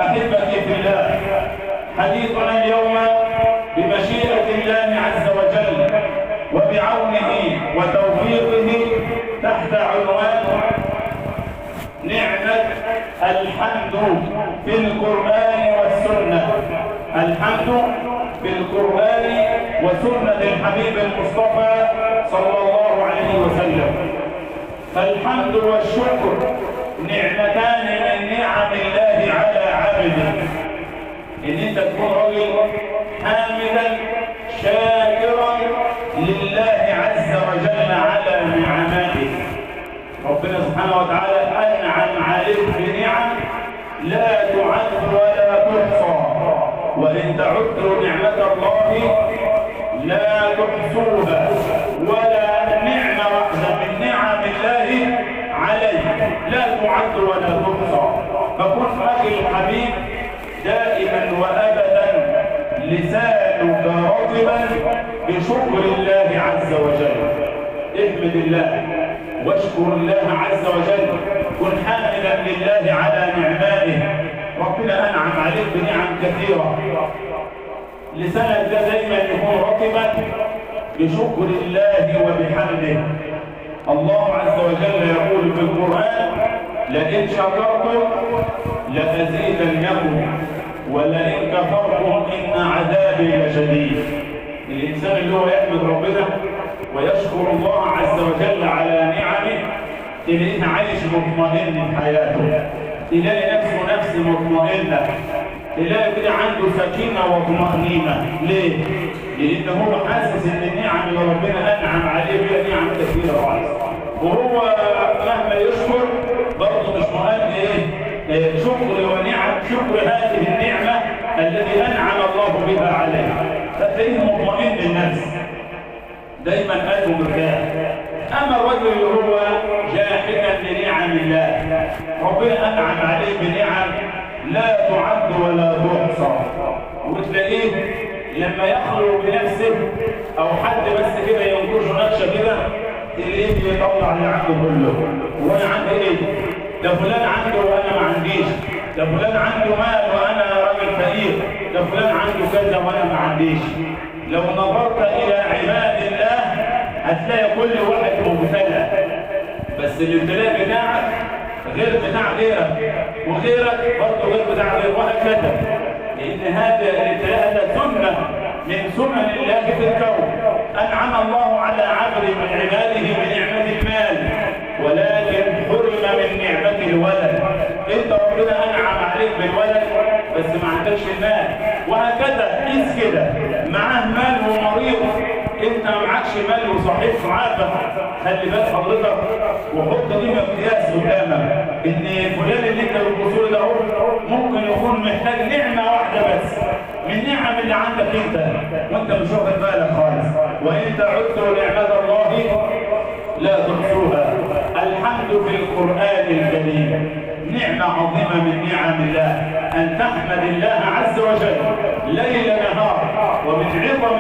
أحبتي في الله، حديثنا اليوم بمشيئة الله عز وجل وبعونه وتوفيقه تحت عنوان نعمة الحمد في القرآن والسنة. الحمد في القرآن وسنة الحبيب المصطفى صلى الله عليه وسلم. فالحمد والشكر نعمتان من نعم الله على عبده. ان انت تكون راجل حامدا شاكرا لله عز وجل على نعماته. ربنا سبحانه وتعالى انعم عليك بنعم لا تعد ولا تحصى، وان تعدوا نعمة الله لا تحصوها، ولا نعمة واحدة من نعم الله عليك لا تعد ولا تحصى. فكن اخي الحبيب دائما وابدا لسانك رطبا بشكر الله عز وجل. احمد الله واشكر الله عز وجل، كن حامدا لله على نعمائه. ربنا انعم عليك بنعم كثيره، لسانك ده دايما يكون رطبا بشكر الله وبحمده. الله عز وجل يقول في القرآن: لئن شكرتم لأزيدنكم ولئن كفرتم إن عذابي لشديد. الإنسان اللي هو يحمد ربنا ويشكر الله عز وجل على نعمه تلاقيه عايش مطمئن في حياته، تلاقي نفسه مطمئنة، تلاقي كده عنده سكينة وطمأنينة. ليه؟ لأن هو حاسس إن النعم اللي ربنا أنعم عليه بها نعم كثيرة وعظيمة، وهو مهما يشكر برضه مش مؤدي شكر ونعم، شكر هذه النعمة التي أنعم الله بها عليه. فتلاقيه مطمئن النفس، دايما قلبه مرتاح. أما الرجل اللي هو جاحدا لنعم الله، ربنا أنعم عليه بنعم لا تعد ولا تحصى، وتلاقيه لما يخلو بنفسه او حد بس كده ينقش نقشه كده تلاقيه بيطلع اللي عنده كله. وانا عندي ايه؟ ده فلان عنده وانا ما عنديش، ده فلان عنده مال وانا راجل فقير، ده فلان عنده كذا وانا ما عنديش. لو نظرت الى عباد الله هتلاقي كل واحد مبتلى، بس الابتلاء بتاعك غير بتاع غيرك، وغيرك برضه غير بتاع غير، وهكذا. لأن هذا الابتلاء ده سنة من سنن الله في الكون. أنعم الله على عبد من عباده بنعمة المال، ولكن حرم من نعمة الولد. أنت ربنا أنعم عليك بالولد بس ما عندكش المال، وهكذا. قيس كده، معاه مال ومريض، انت ما معكش مال وصحيح معافى، خلي بال حضرتك وحط دي مقياس قدامك ان فلان اللي انت بتبص له ده ممكن يكون محتاج نعمه واحده بس من نعم اللي عندك انت وانت مش واخد بالك خالص. وان تعدوا نعمه الله لا تحصوها. الحمد في القران الكريم نعمه عظيمه من نعم الله، ان تحمد الله عز وجل ليل نهار. ومن عظم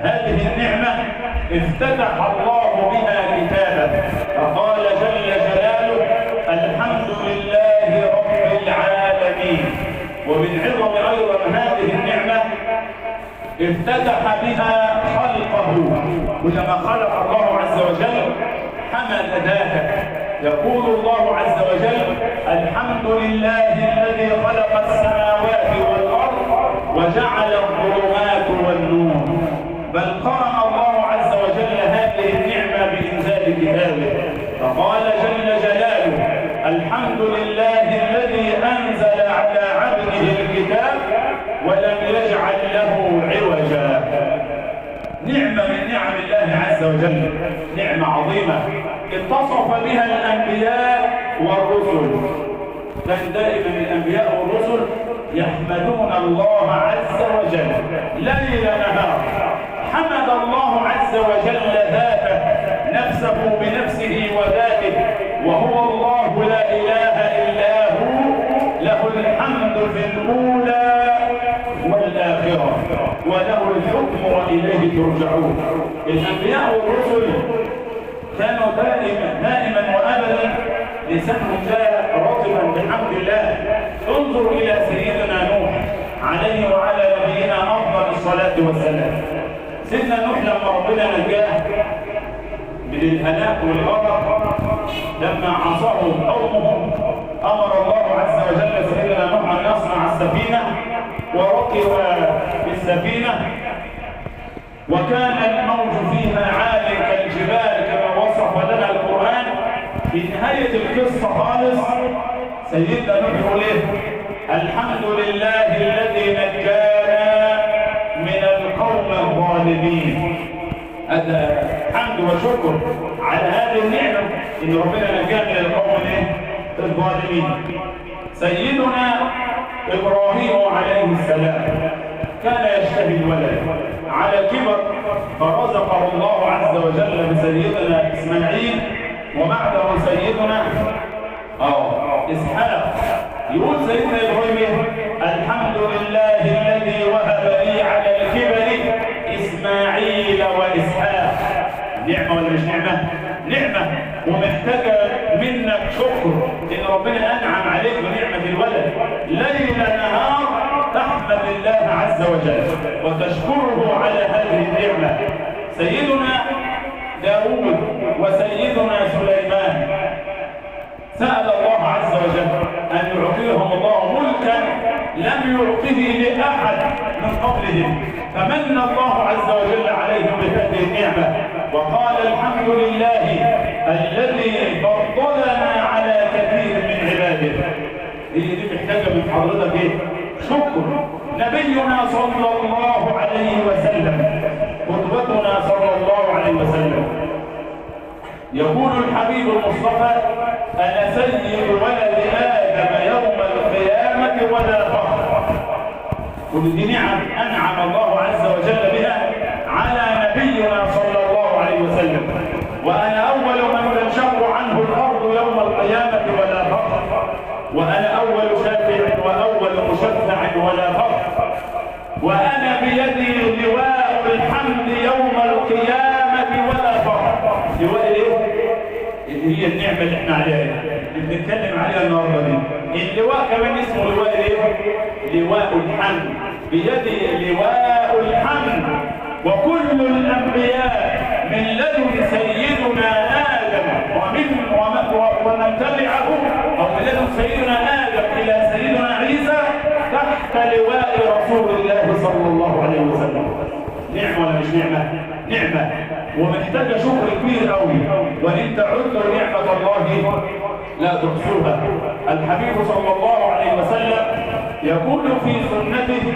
هذه النعمة افتتح الله بها كتابه، فقال جل جلاله: الحمد لله رب العالمين. ومن عظم أيضا هذه النعمة افتتح بها خلقه، ولما خلق الله عز وجل حمد ذاته. يقول الله عز وجل: الحمد لله الذي خلق السماوات والأرض وجعل الظلمات والنور. بل قرن الله عز وجل هذه النعمة بإنزال كتابه، فقال جل جلاله: الحمد لله الذي أنزل على عبده الكتاب ولم يجعل له عوجا. نعمة من نعم الله عز وجل، نعمة عظيمة اتصف بها الأنبياء والرسل. كان دائما الأنبياء والرسل يحمدون الله عز وجل ليل نهار. حمد الله عز وجل ذاته، نفسه بنفسه وذاته، وهو الله لا إله إلا هو، له الحمد في الأولى والآخرة وله الحكم وإليه ترجعون. الأنبياء والرسل كانوا دائما وأبدا لسانهم لا رطبا بحمد الله. الصلاة والسلام. سيدنا نوح لما ربنا نجاه من الهلاك والغرق لما عصاه قومه، امر الله عز وجل سيدنا نوح ان يصنع السفينه وركب في السفينه، وكان الموج فيها عالي كالجبال كما وصف لنا القران. في نهايه القصه خالص سيدنا نوح يقول ايه؟ الحمد لله الذي نجانا من القوم الظالمين. هذا حمد وشكر على هذه النعمة إن ربنا نجانا من القوم الظالمين. سيدنا إبراهيم عليه السلام كان يشتهي الولد على كبر، فرزقه الله عز وجل بسيدنا إسماعيل وبعده سيدنا إسحاق. يقول سيدنا إبراهيم الحمد لله الذي وهب لي على الكبر إسماعيل وإسحاق. نعمة ولا مش نعمة؟ نعمة، ومحتاجة منك شكر إن ربنا أنعم عليك بنعمة الولد. ليل نهار تحمد الله عز وجل وتشكره على هذه النعمة. سيدنا داود وسيدنا سليمان سأل الله عز وجل أن يعطيهم الله ملكا لم يعطه لأحد من قبلهم، فمن الله عز وجل عليهم بهذه النعمة وقال الحمد لله الذي فضلنا على كثير من عباده. هي دي محتاجة من حضرتك ايه؟ شكر. نبينا صلى الله عليه وسلم قدوتنا صلى الله عليه وسلم يقول الحبيب المصطفى أنا سيد ولد آدم يوم القيامة ولا فخر. كل دي نعم أنعم الله عز وجل بها على نبينا صلى الله عليه وسلم. وأنا أول من تنشق عنه الأرض يوم القيامة ولا فخر، وأنا أول شافع وأول مشفع ولا فخر، وأنا بيدي لواء الحمد يوم القيامة ولا فخر. لواء ايه؟ اللي هي النعمة اللي احنا عليها اللي بنتكلم عليها النهارده دي. اللواء كمان اسمه لواء ايه؟ لواء الحمد. بيدي لواء الحمد. وكل الأنبياء من لدن سيدنا آدم ومن تبعه أو من لدن سيدنا آدم إلى سيدنا عيسى تحت لواء رسول الله صلى الله عليه وسلم. نعمة ولا مش نعمة؟ نعمة، ومحتاجة شكر كبير قوي. وإن تعدوا نعمة الله لا تحصوها. الحبيب صلى الله عليه وسلم يقول في سنته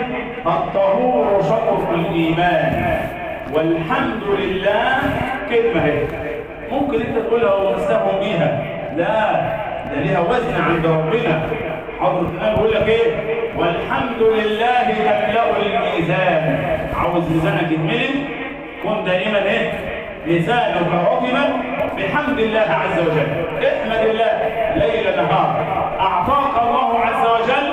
الطهور شطر الإيمان. والحمد لله كلمة هي ممكن انت تقولها ومستهون بيها، لا ده ليها وزن عند ربنا. حضرة النبي بيقول لك ايه؟ والحمد لله تملأ الميزان. عاوز ميزانك يتملي كن دائما ايه؟ لسانك رطبا بحمد الله عز وجل. احمد الله ليل نهار. اعطاك الله عز وجل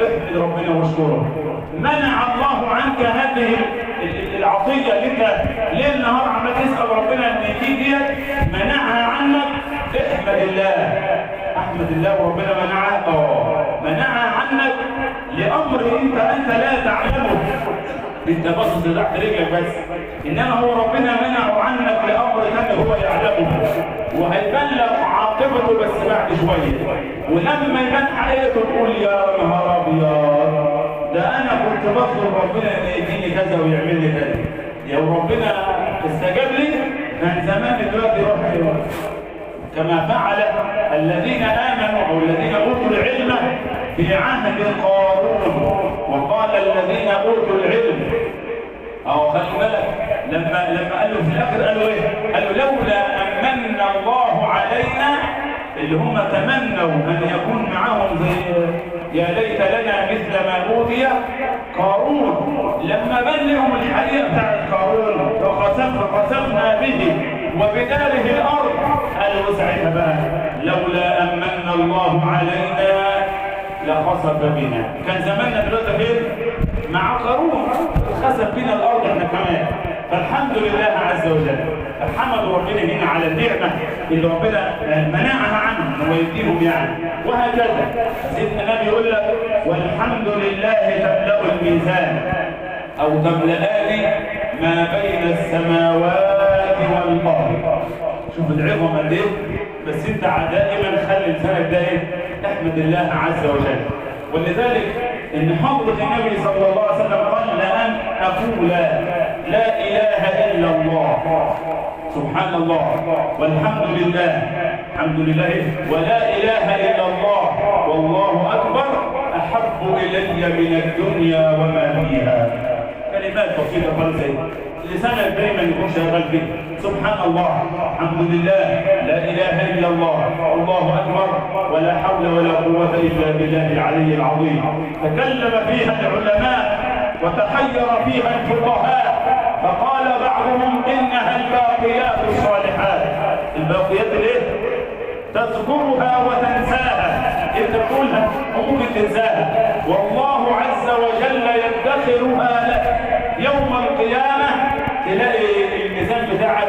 احمد ربنا واشكره. منع الله عنك هذه العطيه اللي انت ليل نهار عمال تسال ربنا ان يديك، منعها عنك. احمد الله، احمد الله وربنا منعها عنك لامر انت لا تعلمه. انت باصص تحت رجلك بس، انما هو ربنا منعه عنك لامر ثاني هو يعلمه، وهيبان لك عاقبته بس بعد شويه. ولما يبان حقيقته تقول يا نهار ابيض، ده انا كنت بطلب ربنا ان يديني كذا ويعمل لي كذا، لو ربنا استجاب لي كان زمان دلوقتي رحت كما فعل الذين امنوا او الذين اوتوا العلم في عهد قارون. وقال الذين اوتوا العلم خلي بالك لما قالوا في الاخر قالوا ايه؟ قالوا لولا امن الله علينا، اللي هم تمنوا ان يكون معهم زي يا ليت لنا مثل ما اوتي قارون. لما بان لهم الحقيقه بتاعت قارون فخسفنا به وبداره الارض، قالوا ساعتها بقى لولا امن الله علينا لخسف بنا. كان زماننا دلوقتي فين؟ مع قارون، خسف بنا الارض احنا كمان. فالحمد لله عز وجل. فحمدوا ربنا هنا على النعمه اللي ربنا منعها عنهم ويديهم يعني. وهكذا سيدنا النبي يقول لك والحمد لله تملأ الميزان. أو تملأان ما بين السماوات والأرض. شوف العظمة قد إيه؟ بس أنت دائما خلي لسانك ده إيه؟ احمد الله عز وجل. ولذلك إن حضرة النبي صلى الله عليه وسلم قال لأن أقول لا إله إلا الله سبحان الله والحمد لله الحمد لله ولا إله إلا الله والله أكبر أحب إلي من الدنيا وما فيها. كلمات بسيطة خالص لسانك دايما يكون شغال فيه سبحان الله الحمد لله لا إله إلا الله الله أكبر ولا حول ولا قوة إلا بالله العلي العظيم. تكلم فيها العلماء وتحير فيها الفقهاء فقال بعضهم إنها الباقيات الصالحات. الباقيات ليه؟ تذكرها وتنساها. انت تقولها وممكن تنساها والله عز وجل يدخرها لك يوم القيامة. تلاقي الميزان بتاعك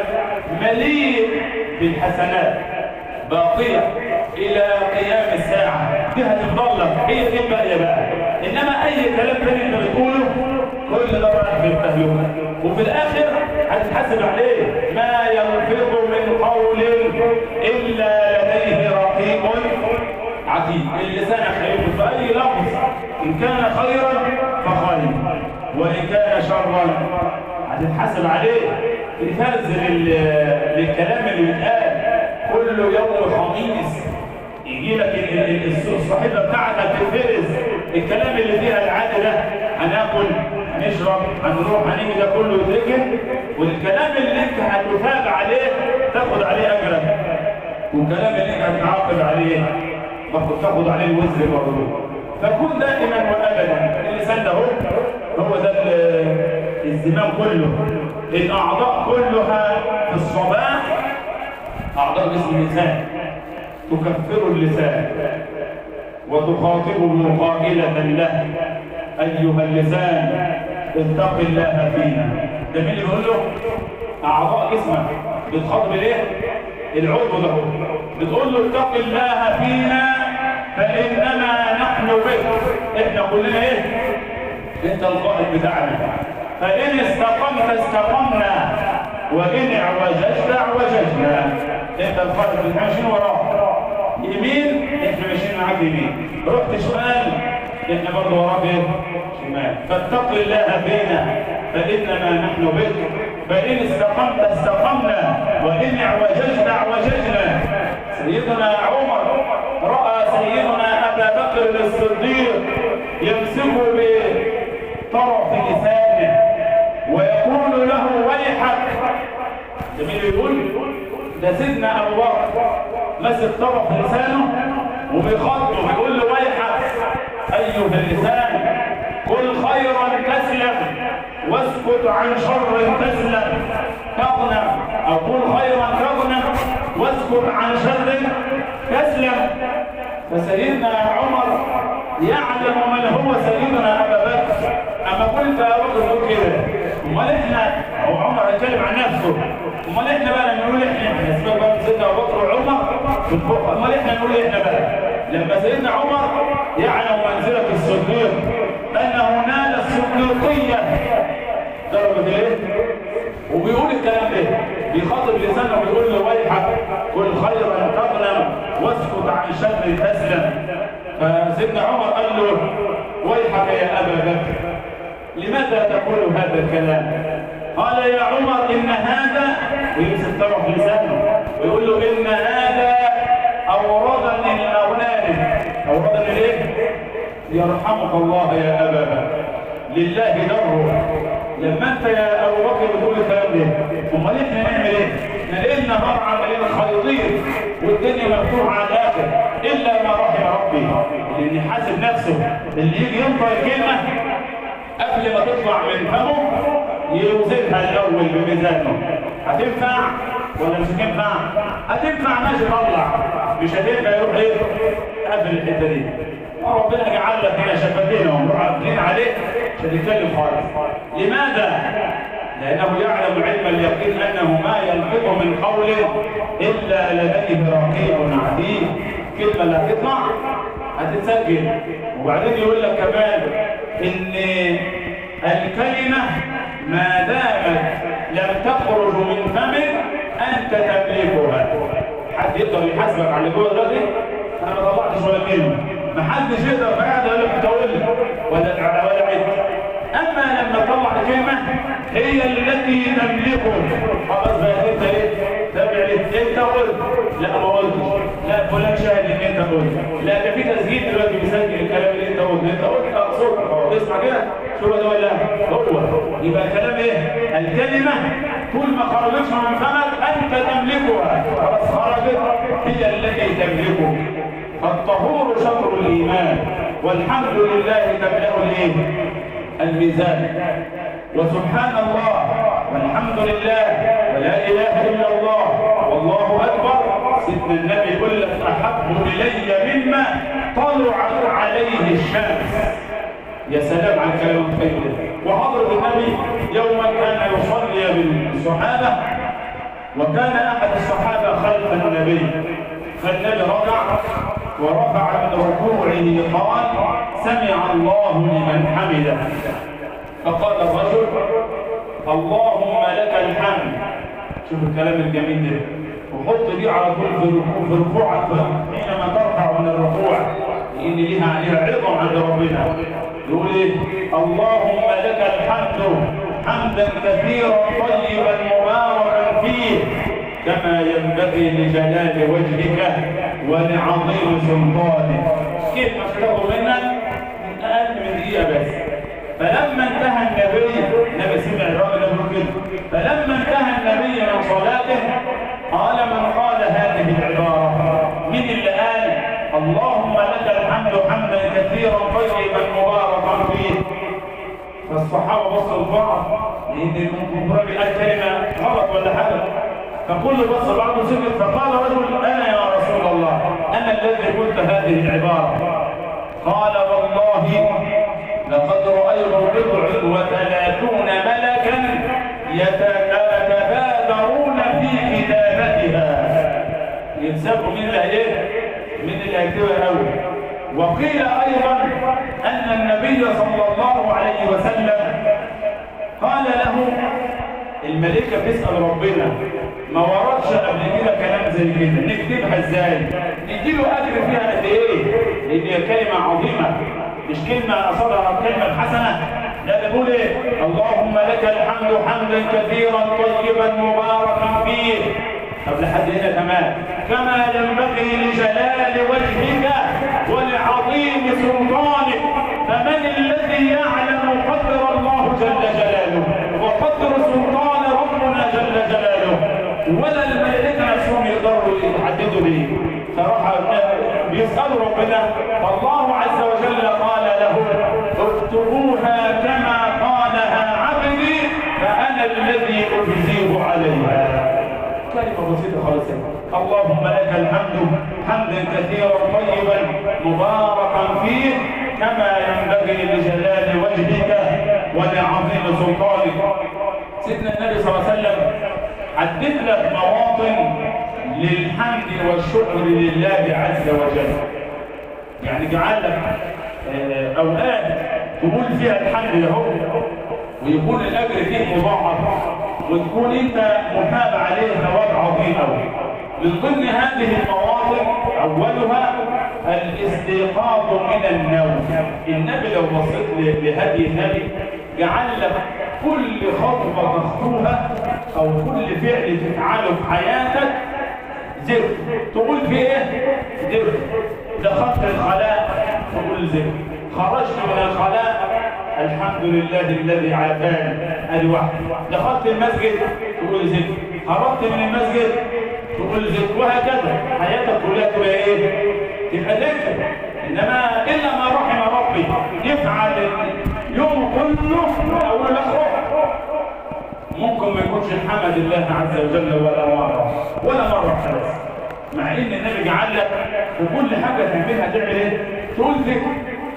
مليء بالحسنات باقية إلى قيام الساعة. دي هتفضل لك هي دي الباقية بقى. إنما أي كلام تاني أنت بتقوله كل ده رايح في التهلكة وفي الآخر هتتحاسب عليه. ما يلفظ من قول إلا لديه رقيب عتيد. اللسان هيلفظ بأي لفظ إن كان خيرا فخير وإن كان شرا هتتحاسب عليه. تنفذ للكلام اللي بيتقال كل يوم خميس يجي لك الصحيفه بتاعتك تتفرز الكلام اللي فيها العاده ده هناكل هنشرب هنروح هنيجي ده كله يتركن والكلام اللي انت هتثاب عليه تاخد عليه اجرك والكلام اللي انت هتتعاقب عليه تاخد عليه الوزر برضه. فكن دائما وابدا اللسان ده هو ده الزمام كله. الاعضاء كلها في الصباح اعضاء جسم الانسان تكفر اللسان وتخاطبه قائلة له أيها اللسان اتق الله فينا. ده مين اللي بيقول له؟ أعضاء جسمك بتخاطب ليه؟ العضو ده بتقول له اتق الله فينا فإنما نحن بك. احنا كلنا ايه؟ انت القائد بتاعنا. فإن استقمت استقمنا وإن اعوججت اعوججنا. انت القائد بتاعنا ماشيين وراك يمين احنا ماشيين معاك يمين رحت شمال احنا برضه وراك ايه؟ شمال. فاتق الله فينا فإنما نحن بك فإن استقمت استقمنا وإن اعوججت اعوججنا. سيدنا عمر رأى سيدنا أبا بكر الصديق يمسكه بطرف لسانه ويقول له ويحك. جميل يقول ده سيدنا أبو بكر مسك طرف لسانه وبيخاطبه بيقول له ويحك أيها اللسان قل خيرا تسلم واسكت عن شر تسلم تغنم أو قل خيرا تغنم واسكت عن شر تسلم. فسيدنا عمر يعلم من هو سيدنا أبا بكر. أما قلت يا بكر تقول كده امال احنا هو عمر هيتكلم عن نفسه امال احنا بقى لما نقول احنا اسمك بقى سيدنا ابو بكر وعمر امال احنا نقول احنا بقى لما سيدنا عمر يعلم منزله الصديق انه نال الصديقيه ضربت ايه وبيقول الكلام ده بيخاطب لسانه وبيقول له ويحك قل خيرا تغنم واسكت عن شر تسلم. فسيدنا عمر قال له ويحك يا ابا بكر لماذا تقول هذا الكلام؟ قال يا عمر إن هذا ويمسك طرف لسانه ويقول له إن هذا أوردني المغنم. أوردني ليه؟ يرحمك الله يا أبا بكر لله دره. لما أنت يا أبو بكر بتقول الكلام ده أمال إحنا نعمل إيه؟ إحنا ليل نهار عمالين خيطين والدنيا مفتوحة على الآخر إلا ما رحم ربي. لأن حاسب نفسه اللي يجي ينطق الكلمة قبل ما تطلع من فمه يوزنها الاول بميزانه هتنفع ولا مش هتنفع؟ هتنفع ماشي طلع مش هتنفع يروح ايه؟ قبل الحته دي. ربنا جعل لك هنا شفتين ومعاقدين عليه مش هتتكلم خالص. لماذا؟ لانه يعلم علم اليقين انه ما يلفظ من قول الا لديه رقيب عتيد. الكلمه اللي هتطلع هتتسجل. وبعدين يقول لك كمان ان الكلمة ما دامت لم تخرج من فمك أنت تملكها. حد يقدر يحاسبك على اللي جوه دلوقتي؟ أنا ما طلعتش ولا كلمة، ما حدش يقدر بعد يقول لك تقول ولا عد. أما لما تطلع كلمة هي التي تملكه، خلاص بقى أنت إيه؟ تابع ليه؟ أنت قلت؟ لا ما قلتش، لا فلان شاهد إن أنت قلت، لا ده في تسجيل دلوقتي بيسجل الكلام اللي أنت قلته، أنت قلت أقصد اسمع كده، شو ده ولا هو؟ يبقى الكلام إيه؟ الكلمة كل ما خرجتش من فمك أنت تملكها، خلاص خرجت هي التي تملكه. فالطهور شطر الإيمان، والحمد لله تملأ الإيه؟ الميزان. وسبحان الله والحمد لله ولا إله إلا الله والله أكبر. سيدنا النبي يقول لك أحب إلي مما طلعت عليه الشمس. يا سلام على الكلام الطيب. وحضرة النبي يوما كان يصلي بالصحابة، وكان أحد الصحابة خلف النبي، فالنبي ركع ورفع من ركوعه قال سمع الله لمن حمده، فقال الرجل اللهم لك الحمد. شوف الكلام الجميل ده، وحط دي على طول في ركوعك حينما ترفع من الركوع، لان ليها عظم عند ربنا. يقول ايه؟ اللهم لك الحمد حمدا كثيرا طيبا مباركا فيه كما ينبغي لجلال وجهك ولعظيم سلطانك. كيف ما تاخذ منك من اقل من دقيقه بس. فلما انتهى النبي سمع الراجل يقول كده، فلما انتهى النبي من صلاته قال من قال هذه العباره؟ من اللي قال اللهم لك الحمد حمدا كثيرا طيبا مباركا فيه؟ فالصحابه بصوا لبعض، لان الراجل قال كلمه غلط ولا حاجه، فكل بص بعضه سكت. فقال رجل انا يا رسول الله انا الذي قلت هذه العباره. قال والله لقد رأيت 39 ملكا يتبادرون في كتابتها. يتسابوا من اللي هيكتبها أول. وقيل أيضا أن النبي صلى الله عليه وسلم قال له الملائكة بتسأل ربنا ما وردش قبل كده كلام زي كده، نكتبها ازاي؟ نديله أجر فيها قد إيه؟ لأن هي كلمة عظيمة، مش كلمة أصدها كلمة حسنة، لا بيقول إيه؟ اللهم لك الحمد حمدا كثيرا طيبا مباركا فيه. طب لحد هنا كمان كما ينبغي لجلال وجهك ولعظيم سلطانك. فمن الذي يعلم قدر الله جل جلاله وقدر سلطان ربنا جل جلاله؟ ولا الملائكة نفسهم يقدروا يحددوا ليه. صراحة بيسألوا ربنا، فالله عز وجل قال له اكتبوها كما قالها عبدي فأنا الذي أجزيه عليها. كلمة بسيطة خالص. اللهم لك الحمد حمدا كثيرا طيبا مباركا فيه كما ينبغي لجلال وجهك ولعظيم سلطانك. سيدنا النبي صلى الله عليه وسلم عدد لك مواطن للحمد والشكر لله عز وجل، يعني جعل لك اوقات تقول فيها الحمد له ويكون الاجر فيه مضاعف وتكون انت مثاب عليه ثواب عظيم قوي. من ضمن هذه المواطن اولها الاستيقاظ من النوم. النبي لو بصيت لهدي النبي جعل لك كل خطوه تخطوها او كل فعل تفعله في حياتك ذكر. تقول في ايه؟ ذكر. دخلت الخلاء تقول ذكر، خرجت من الخلاء الحمد لله الذي عافاني ادي واحد. دخلت المسجد تقول ذكر، خرجت من المسجد تقول ذكر، وهكذا حياتك كلها تبقى ايه؟ تبقى ذكر. انما الا ما رحم ربي يفعل يوم كله من اول لاخره. ممكن ما يكونش حمد الله عز وجل ولا مرة خلاص، مع ان النبي جعل لك وكل حاجة تعملها تعمل ايه؟ تقول ذكر.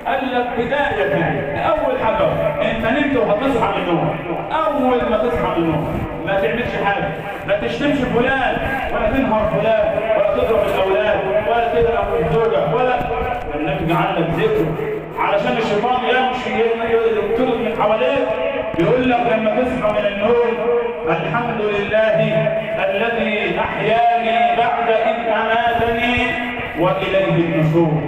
قال لك بداية اول حاجة انت نمت وهتصحى من النوم، اول ما تصحى من النوم ما تعملش حاجة، ما تشتمش فلان ولا تنهر فلان ولا تضرب الاولاد ولا تضرب الزوجة ولا. النبي جعل لك ذكر علشان الشيطان يمشي يطرد من حواليك يقول لك لما تصحى من النوم الحمد لله الذي أحياني بعد إذ أماتني وإليه النشور.